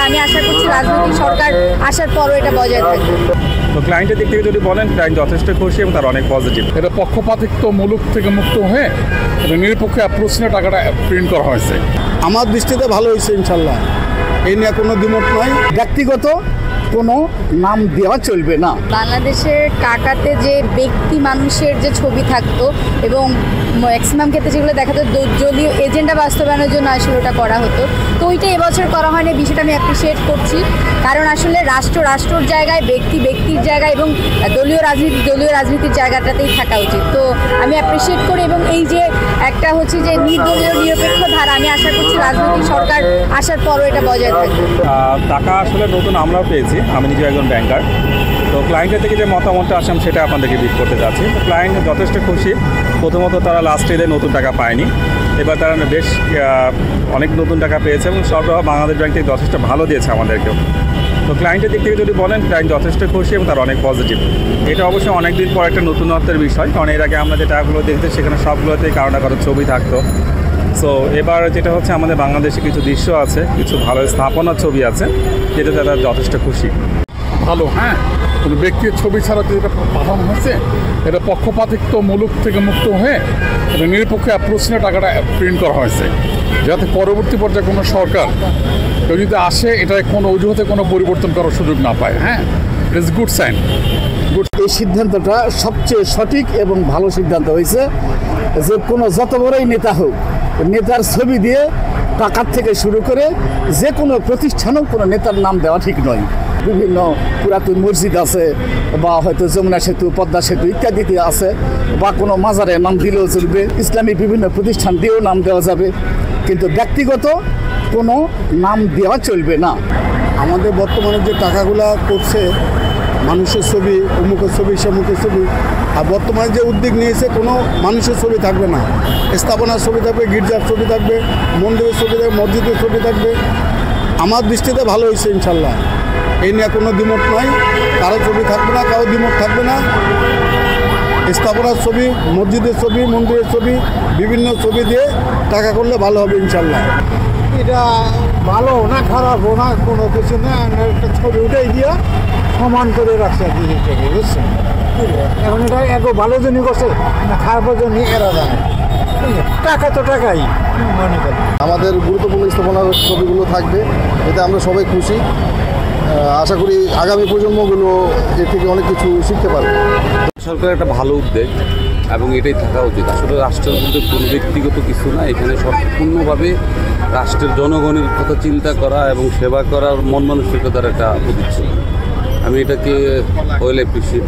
আমি আশা করছি রাজনৈতিক সরকার আসার পরও এটা বজায় থাকবে। তো ক্লায়েন্টের দিক থেকে যদি বলেন, ক্লায়েন্ট যথেষ্ট খুশি এবং তার অনেক পজিটিভ। এটা পক্ষপাতিত্ব মূলক থেকে মুক্ত হয়ে এটা নিরপেক্ষ অ্যাপ্রোচ নিয়ে টাকাটা প্রিন্ট করা হয়েছে। আমার দৃষ্টিতে ভালো হয়েছে ইনশাল্লাহ, এই নিয়ে কোনো দ্বিমত নাই। ব্যক্তিগত কোনো নাম দেওয়া চলবে না। বাংলাদেশের টাকাতে যে ব্যক্তি মানুষের যে ছবি থাকতো এবং ম্যাক্সিমাম ক্ষেত্রে যেগুলো দেখা যেত দলীয় এজেন্ডা বাস্তবায়নের জন্য আসলে ওটা করা হতো, তো ওইটা এবছর করা হয়নি। বিষয়টা আমি অ্যাপ্রিসিয়েট করছি, কারণ আসলে রাষ্ট্রর জায়গায়, ব্যক্তির জায়গায় এবং দলীয় রাজনীতির জায়গাটাতেই থাকা উচিত। তো আমি অ্যাপ্রিসিয়েট করি এবং এই যে একটা হচ্ছে যে নির্দলীয় নিরপেক্ষ ধারা, আমি আশা করছি রাজনৈতিক সরকার আসার পরও এটা বজায় থাকবে। টাকা আসলে নতুন আমরাও পেয়েছি, আমি নিজে একজন ব্যাংকার। তো ক্লায়েন্টের থেকে যে মতামতটা আসলাম সেটা আপনাদেরকে ব্রিফ করতে যাচ্ছি। তো ক্লায়েন্ট যথেষ্ট খুশি। প্রথমত তারা লাস্ট ঈদে নতুন টাকা পায়নি, এবার তারা বেশ অনেক নতুন টাকা পেয়েছে এবং সরবরাহ বাংলাদেশ ব্যাংক থেকে যথেষ্ট ভালো দিয়েছে আমাদেরকেও। তো ক্লায়েন্টের দিক থেকে যদি বলেন, ক্লায়েন্ট যথেষ্ট খুশি এবং তার অনেক পজিটিভ। এটা অবশ্যই অনেক দিন পর একটা নতুনত্বের বিষয়, কারণ এর আগে আমরা যে টাকাগুলো দেখতে সেখানে সবগুলোতেই কারো না কারো ছবি থাকতো। সো এবার যেটা হচ্ছে, আমাদের বাংলাদেশে কিছু দৃশ্য আছে, কিছু ভালো স্থাপনার ছবি আছে, যেটাতে তারা যথেষ্ট খুশি। ভালো, হ্যাঁ, কোনো ব্যক্তির ছবি ছাড়া যেটা পাঠানো হয়েছে এটা পক্ষপাতিত্ব মূলক থেকে মুক্ত হয়ে এটা নিরপেক্ষ অ্যাপ্রোচ নিয়ে টাকাটা প্রিন্ট করা হয়েছে, যাতে পরবর্তী পর্যায়ে কোনো সরকার কেউ যদি আসে এটায় কোনো অজুহাতে কোনো পরিবর্তন করার সুযোগ না পায়। হ্যাঁ, ইট ইজ গুড সাইন। এই সিদ্ধান্তটা সবচেয়ে সঠিক এবং ভালো সিদ্ধান্ত হয়েছে যে কোনো যত বড়ই নেতা হোক, নেতার ছবি দিয়ে টাকার থেকে শুরু করে যে কোনো প্রতিষ্ঠানেও কোনো নেতার নাম দেওয়া ঠিক নয়। বিভিন্ন পুরাতন মসজিদ আছে, বা হয়তো যমুনা সেতু, পদ্মা সেতু ইত্যাদিতে আছে, বা কোনো মাজারে নাম দিলেও চলবে, ইসলামী বিভিন্ন প্রতিষ্ঠান দিয়েও নাম দেওয়া যাবে, কিন্তু ব্যক্তিগত কোনো নাম দেওয়া চলবে না। আমাদের বর্তমানে যে টাকাগুলা করছে, মানুষের ছবি, অমুকের ছবি, সেমুকের ছবি, আর বর্তমানে যে উদ্যোগ নিয়েছে কোনো মানুষের ছবি থাকবে না, স্থাপনার ছবি থাকবে, গির্জার ছবি থাকবে, মন্দিরের ছবি থাকবে, মসজিদের ছবি থাকবে। আমার দৃষ্টিতে ভালো হয়েছে ইনশাল্লাহ, এই নিয়ে কোনো দ্বিমত নাই। কারো ছবি থাকবে না, কারো দ্বিমত থাকবে না। স্থাপনার ছবি, মসজিদের ছবি, মন্দিরের ছবি, বিভিন্ন ছবি দিয়ে টাকা করলে ভালো হবে ইনশাল্লাহ। এটা ভালো না খারাপ না কোনো কিছু না, একটা ছবি উঠেই দিয়া সমান করে রাখছে জিনিসটাকে, বুঝছেন? এখন এটা এত ভালো জন্য করছে না খারাপের জন্য এরা জানে। টাকা তো টাকাই মনে করেন। আমাদের গুরুত্বপূর্ণ স্থাপনার ছবিগুলো থাকবে, এতে আমরা সবাই খুশি। আশা করি আগামী প্রজন্মগুলো এর থেকে অনেক কিছু শিখতে পারবে। সরকারের একটা ভালো উদ্যোগ এবং এটাই থাকা উচিত। আসলে রাষ্ট্রের মধ্যে কোনো ব্যক্তিগত কিছু না, এখানে সম্পূর্ণভাবে রাষ্ট্রের জনগণের কথা চিন্তা করা এবং সেবা করার মন মানসিকতার একটা প্রতিচ্ছবি। আমি এটাকে ওয়েল অ্যাপ্রিসিয়েট।